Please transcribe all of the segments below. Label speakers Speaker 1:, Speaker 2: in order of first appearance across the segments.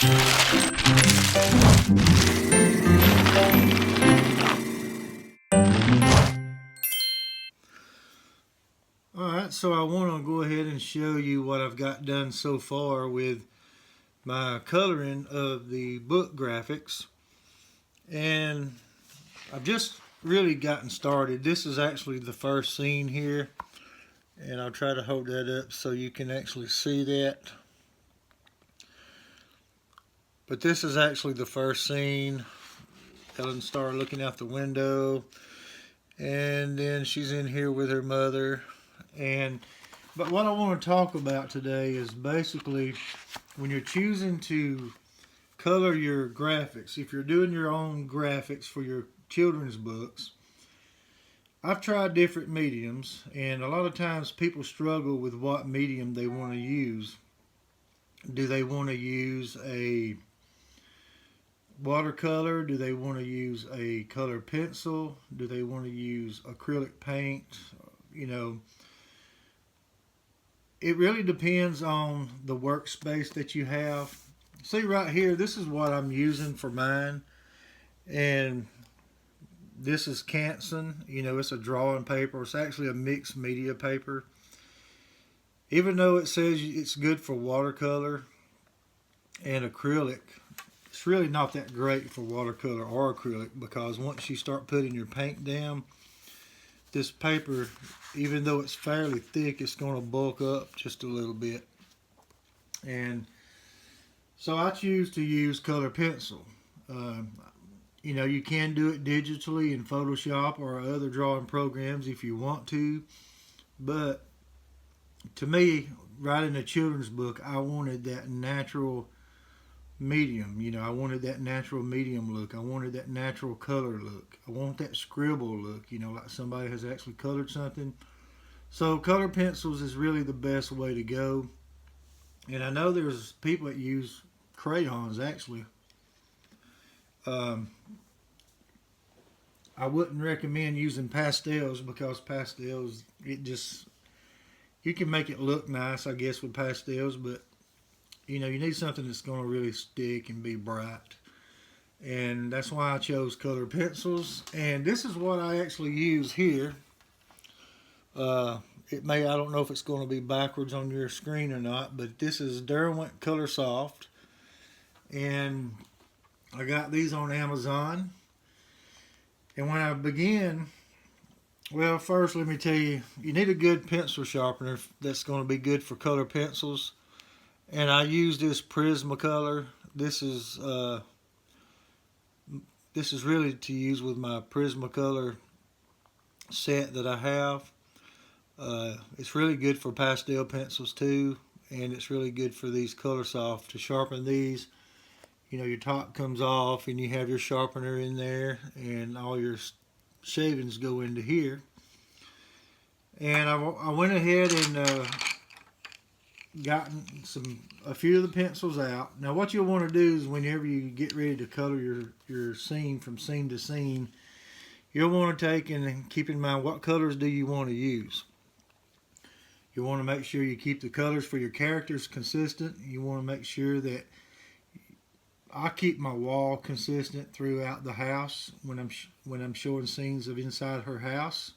Speaker 1: Alright, so I want to go ahead and show you what I've got done so far with my coloring of the book graphics. And I've just really gotten started. This is actually the first scene here, and I'll try to hold that up so you can actually see that. But this is actually the first scene. Ellen Star looking out the window, and then she's in here with her mother. But what I want to talk about today is basically when you're choosing to color your graphics, if you're doing your own graphics for your children's books. I've tried different mediums, and a lot of times people struggle with what medium they want to use. Do they want to use a watercolor? Do they want to use a color pencil? Do they want to use acrylic paint? You know, it really depends on the workspace that you have. See right here, this is what I'm using for mine. And this is Canson. You know, it's a drawing paper. It's actually a mixed media paper. Even though it says it's good for watercolor and acrylic, it's really not that great for watercolor or acrylic, because once you start putting your paint down, this paper, even though it's fairly thick, it's going to bulk up just a little bit. And so I choose to use color pencil. You know, you can do it digitally in Photoshop or other drawing programs if you want to, but to me, writing a children's book, I wanted that natural medium. You know, I wanted that natural medium look. I wanted that natural color look. I want that scribble look, you know, like somebody has actually colored something. So color pencils is really the best way to go. And I know there's people that use crayons actually. Um, I wouldn't recommend using pastels, because pastels, it just, you can make it look nice, I guess, with pastels, but you know, you need something that's going to really stick and be bright. And that's why I chose color pencils. And this is what I actually use here. I don't know if it's going to be backwards on your screen or not, but this is Derwent Color Soft. And I got these on Amazon. And when I begin, well, first let me tell you, you need a good pencil sharpener that's going to be good for color pencils. And I use this Prismacolor. This is really to use with my Prismacolor set that I have. It's really good for pastel pencils too, and it's really good for these Color Soft to sharpen these. You know, your top comes off and you have your sharpener in there, and all your shavings go into here. And I went ahead and gotten a few of the pencils out. Now what you'll want to do is whenever you get ready to color your scene from scene to scene, you'll want to take and keep in mind what colors do you want to use. You want to make sure you keep the colors for your characters consistent. You want to make sure that I keep my wall consistent throughout the house when I'm showing scenes of inside her house.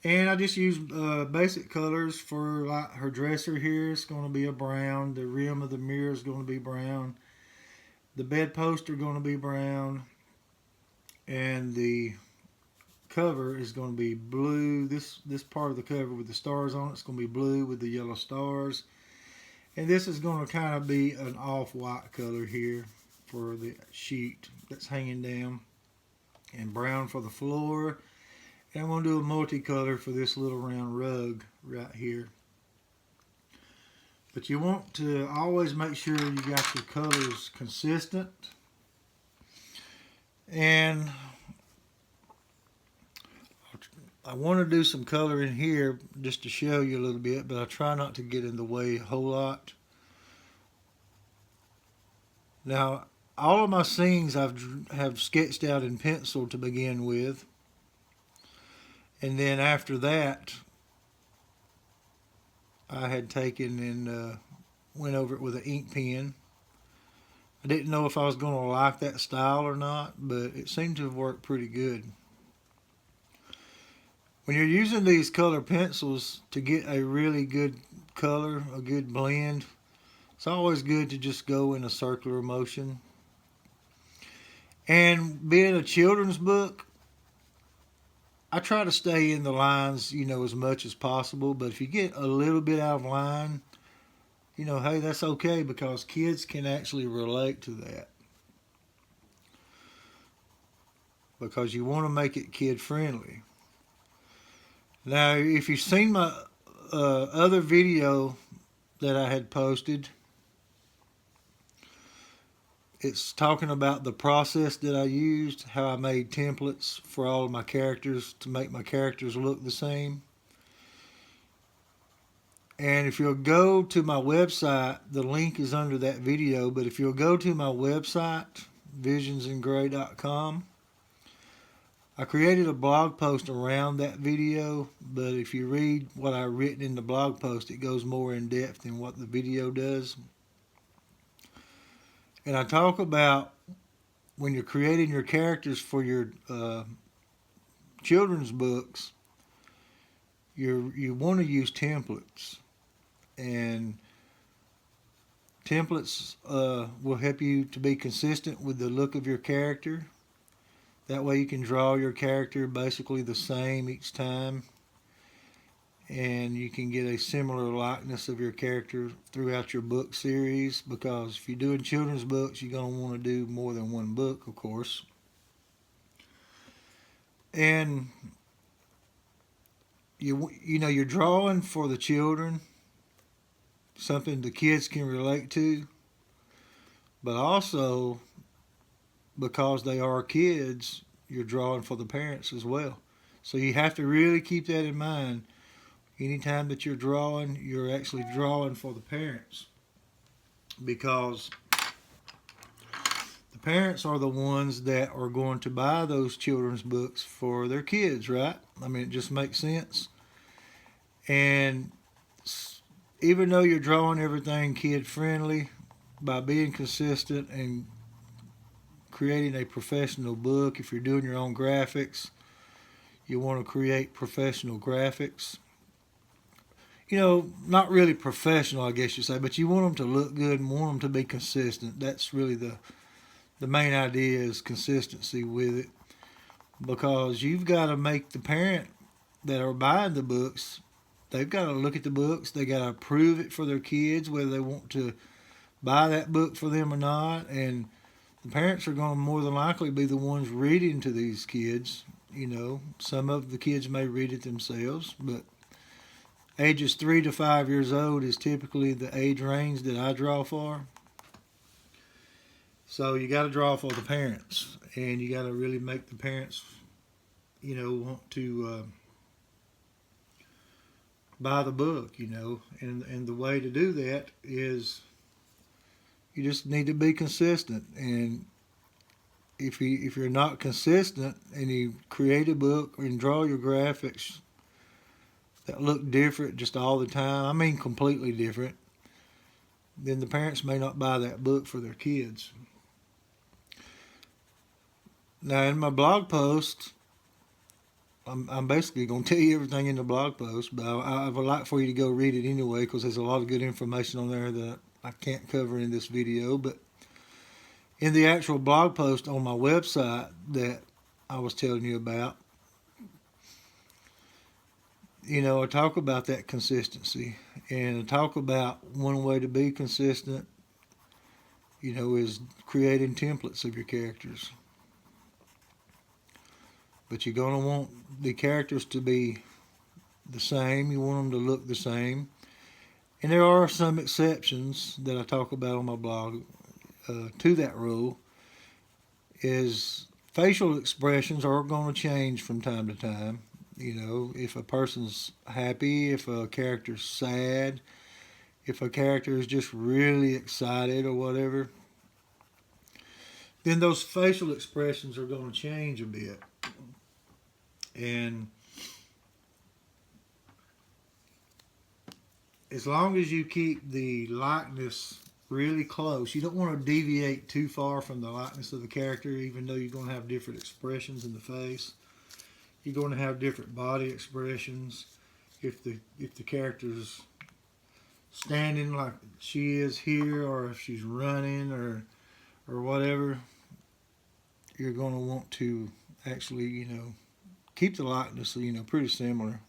Speaker 1: And I just use basic colors for, like, her dresser here. It's going to be a brown. The rim of the mirror is going to be brown. The bedposts are going to be brown. And the cover is going to be blue. This part of the cover with the stars on it is going to be blue with the yellow stars. And this is going to kind of be an off-white color here for the sheet that's hanging down. And brown for the floor. And I'm going to do a multicolor for this little round rug right here. But you want to always make sure you got your colors consistent. And I want to do some color in here just to show you a little bit, but I try not to get in the way a whole lot. Now, all of my scenes have sketched out in pencil to begin with. And then after that, I had taken and went over it with an ink pen. I didn't know if I was going to like that style or not, but it seemed to have worked pretty good. When you're using these color pencils to get a really good color, a good blend, it's always good to just go in a circular motion. And being a children's book, I try to stay in the lines, as much as possible. But if you get a little bit out of line, hey, that's okay because kids can actually relate to that. Because you want to make it kid friendly. Now, if you've seen my other video that I had posted, it's talking about the process that I used, how I made templates for all of my characters to make my characters look the same. And if you'll go to my website, the link is under that video, but if you'll go to my website, visionsingray.com, I created a blog post around that video, but if you read what I've written in the blog post, it goes more in depth than what the video does. And I talk about when you're creating your characters for your children's books, you want to use templates. And templates will help you to be consistent with the look of your character. That way you can draw your character basically the same each time. And you can get a similar likeness of your character throughout your book series, because if you're doing children's books, you're going to want to do more than one book, of course. And you're drawing for the children, something the kids can relate to, but also because they are kids, you're drawing for the parents as well. So you have to really keep that in mind. Anytime that you're drawing, you're actually drawing for the parents, because the parents are the ones that are going to buy those children's books for their kids, right? I mean, it just makes sense. And even though you're drawing everything kid friendly, by being consistent and creating a professional book, if you're doing your own graphics, you want to create professional graphics. Not really professional, I guess you say, but you want them to look good and want them to be consistent. That's really the main idea, is consistency with it, because you've got to make the parent that are buying the books, they've got to look at the books, they got to approve it for their kids, whether they want to buy that book for them or not. And the parents are going to more than likely be the ones reading to these kids. Some of the kids may read it themselves, but ages 3 to 5 years old is typically the age range that I draw for. So you got to draw for the parents, and you got to really make the parents, want to buy the book, and the way to do that is you just need to be consistent. And if you're not consistent and you create a book and draw your graphics that look different just all the time, I mean completely different, then the parents may not buy that book for their kids. Now, in my blog post, I'm basically going to tell you everything in the blog post, but I would like for you to go read it anyway, because there's a lot of good information on there that I can't cover in this video. But in the actual blog post on my website that I was telling you about, I talk about that consistency, and I talk about one way to be consistent, is creating templates of your characters. But you're going to want the characters to be the same. You want them to look the same. And there are some exceptions that I talk about on my blog to that rule. Is facial expressions are going to change from time to time. If a person's happy, if a character's sad, if a character is just really excited or whatever, then those facial expressions are going to change a bit. And as long as you keep the likeness really close. You don't want to deviate too far from the likeness of the character, even though you're going to have different expressions in the face. You're going to have different body expressions. If the character's standing like she is here, or if she's running, or whatever, you're going to want to actually, keep the likeness, pretty similar.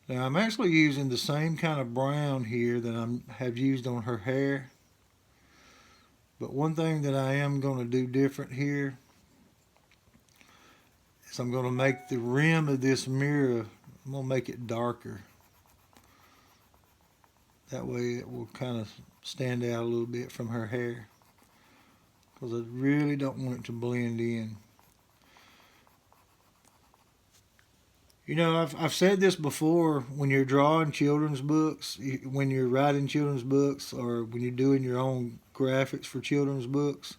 Speaker 1: Now I'm actually using the same kind of brown here that I have used on her hair. But one thing that I am going to do different here is I'm going to make the rim of this mirror, I'm going to make it darker. That way it will kind of stand out a little bit from her hair, because I really don't want it to blend in. I've said this before, when you're drawing children's books, when you're writing children's books, or when you're doing your own graphics for children's books,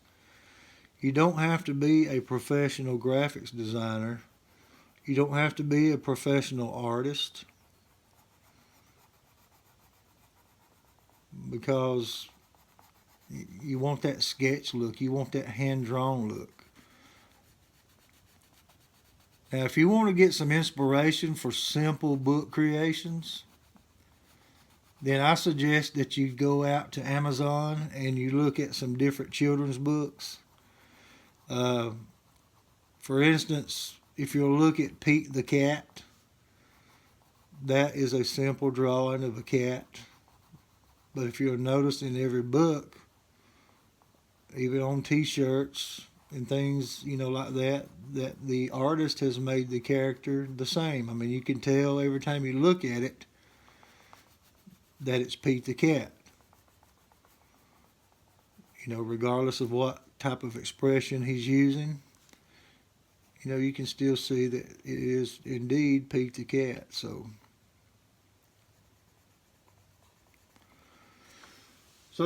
Speaker 1: you don't have to be a professional graphics designer. You don't have to be a professional artist, because you want that sketch look. You want that hand-drawn look. Now, if you want to get some inspiration for simple book creations, then I suggest that you go out to Amazon and you look at some different children's books. For instance, if you'll look at Pete the Cat, that is a simple drawing of a cat. But if you'll notice, in every book, even on t-shirts and things, like that the artist has made the character the same. I mean, you can tell every time you look at it that it's Pete the Cat. Regardless of what type of expression he's using, you can still see that it is indeed Pete the Cat. So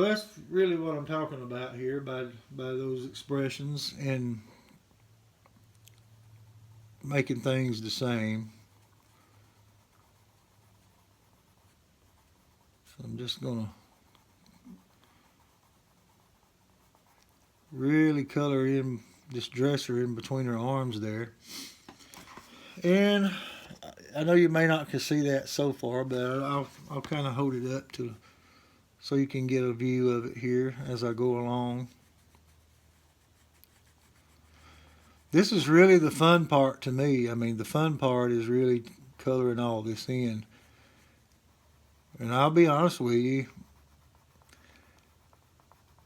Speaker 1: that's really what I'm talking about here by those expressions and making things the same. So I'm just going to really color in this dresser in between her arms there. And I know you may not can see that so far, but I'll kind of hold it up so you can get a view of it here as I go along. This is really the fun part to me. I mean, the fun part is really coloring all this in. And I'll be honest with you,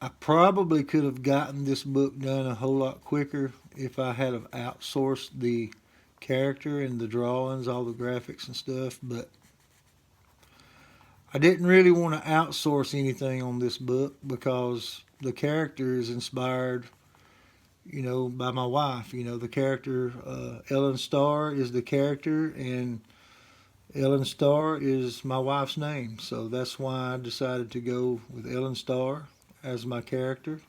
Speaker 1: I probably could have gotten this book done a whole lot quicker if I had have outsourced the character and the drawings, all the graphics and stuff, but I didn't really want to outsource anything on this book because the character is inspired, by my wife. The character, Ellen Starr is the character, and Ellen Starr is my wife's name. So that's why I decided to go with Ellen Starr as my character.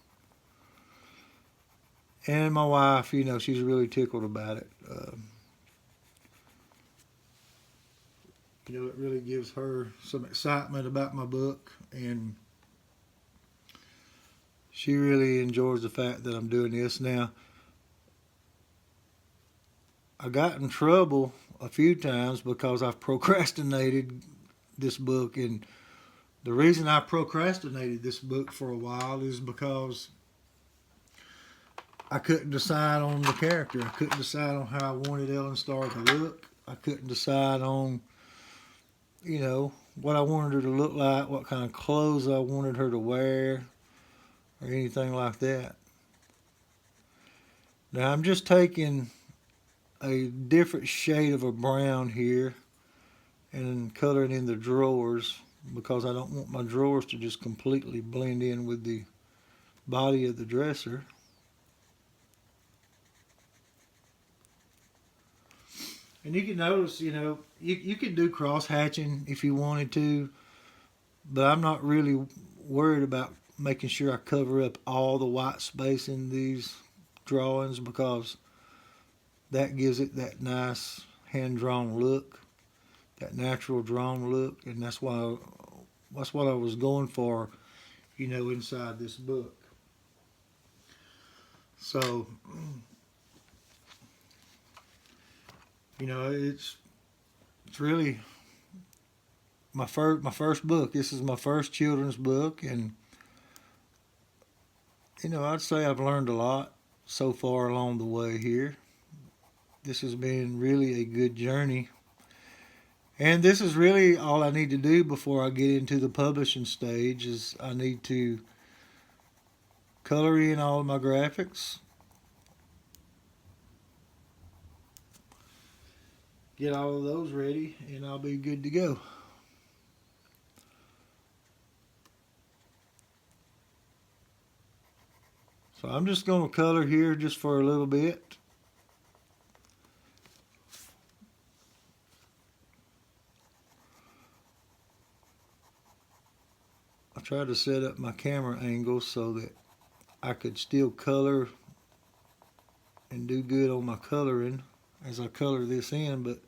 Speaker 1: And my wife, she's really tickled about it. It really gives her some excitement about my book, and she really enjoys the fact that I'm doing this. Now, I got in trouble a few times because I've procrastinated this book, and the reason I procrastinated this book for a while is because I couldn't decide on the character. I couldn't decide on how I wanted Ellen Starr to look. I couldn't decide on what I wanted her to look like, what kind of clothes I wanted her to wear, or anything like that. Now I'm just taking a different shade of a brown here and coloring in the drawers, because I don't want my drawers to just completely blend in with the body of the dresser. And you can notice, you can do cross hatching if you wanted to, but I'm not really worried about making sure I cover up all the white space in these drawings, because that gives it that nice hand-drawn look, that natural drawn look, and that's why that's what I was going for, inside this book. So, it's really my first book. This is my first children's book, and I'd say I've learned a lot so far along the way here. This has been really a good journey. And this is really all I need to do before I get into the publishing stage is I need to color in all of my graphics, get all of those ready, and I'll be good to go. So I'm just going to color here just for a little bit. I tried to set up my camera angle so that I could still color and do good on my coloring as I color this in, but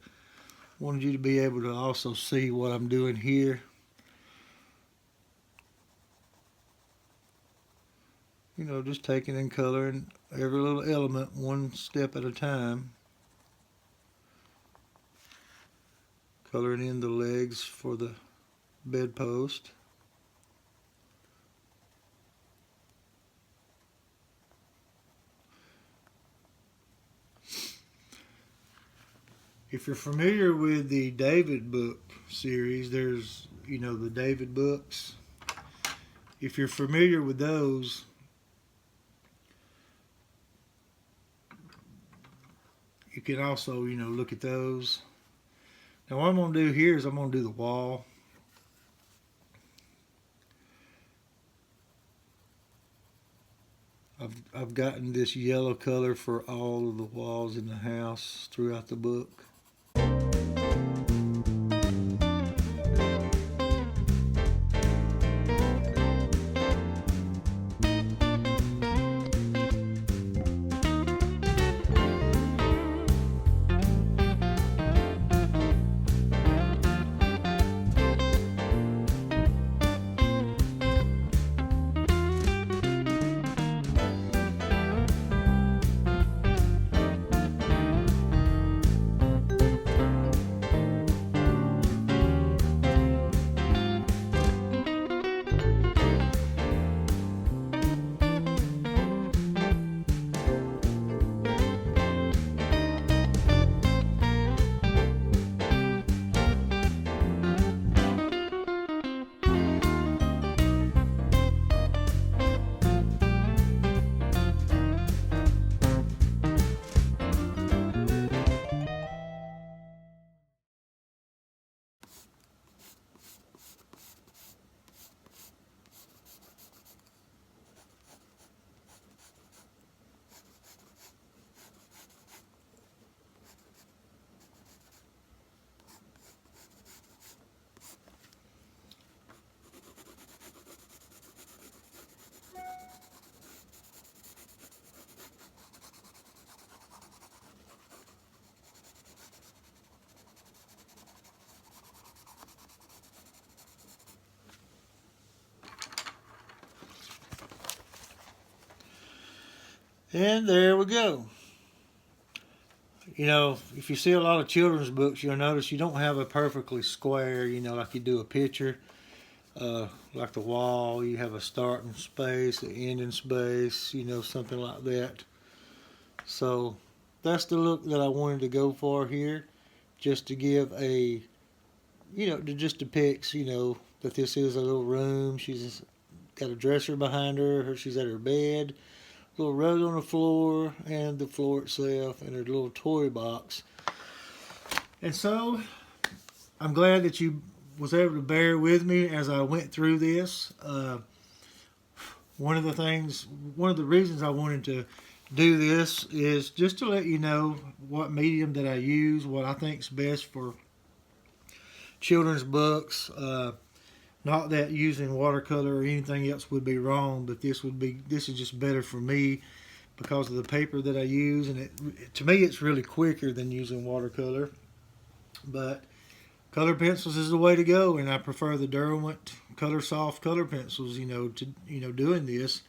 Speaker 1: wanted you to be able to also see what I'm doing here. Just taking and coloring every little element one step at a time. Coloring in the legs for the bedpost. If you're familiar with the David book series, there's, the David books. If you're familiar with those, you can also, look at those. Now what I'm going to do here is I'm going to do the wall. I've gotten this yellow color for all of the walls in the house throughout the book. And there we go. If you see a lot of children's books, you'll notice you don't have a perfectly square, like you do a picture. Like the wall, you have a starting space, an ending space, something like that. So that's the look that I wanted to go for here, just to give a, to just depicts, that this is a little room. She's got a dresser behind her, she's at her bed, a little rug on the floor, and the floor itself, and her little toy box. And so I'm glad that you was able to bear with me as I went through this. One of the reasons I wanted to do this is just to let you know what medium that I use, what I think is best for children's books. Not that using watercolor or anything else would be wrong, but this is just better for me because of the paper that I use, and to me it's really quicker than using watercolor. But color pencils is the way to go, and I prefer the Derwent Color Soft color pencils, doing this,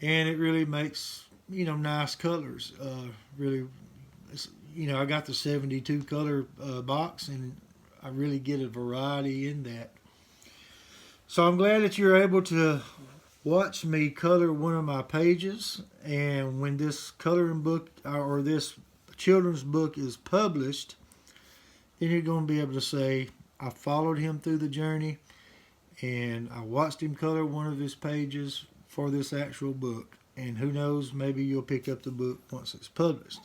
Speaker 1: and it really makes nice colors. Really, I got the 72 color box, and I really get a variety in that. So I'm glad that you're able to watch me color one of my pages, and when this coloring book or this children's book is published, then you're going to be able to say, I followed him through the journey and I watched him color one of his pages for this actual book. And who knows, maybe you'll pick up the book once it's published.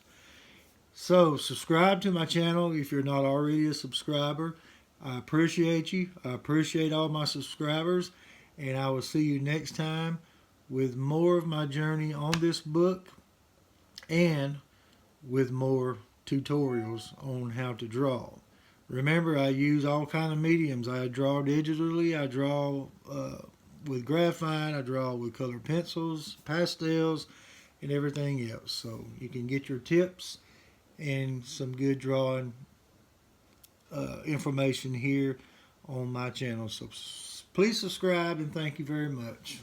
Speaker 1: So subscribe to my channel if you're not already a subscriber. I appreciate you. I appreciate all my subscribers. And I will see you next time with more of my journey on this book and with more tutorials on how to draw. Remember, I use all kind of mediums. I draw digitally, I draw with graphite, I draw with colored pencils, pastels, and everything else. So you can get your tips and some good drawing information here on my channel. So please subscribe, and thank you very much.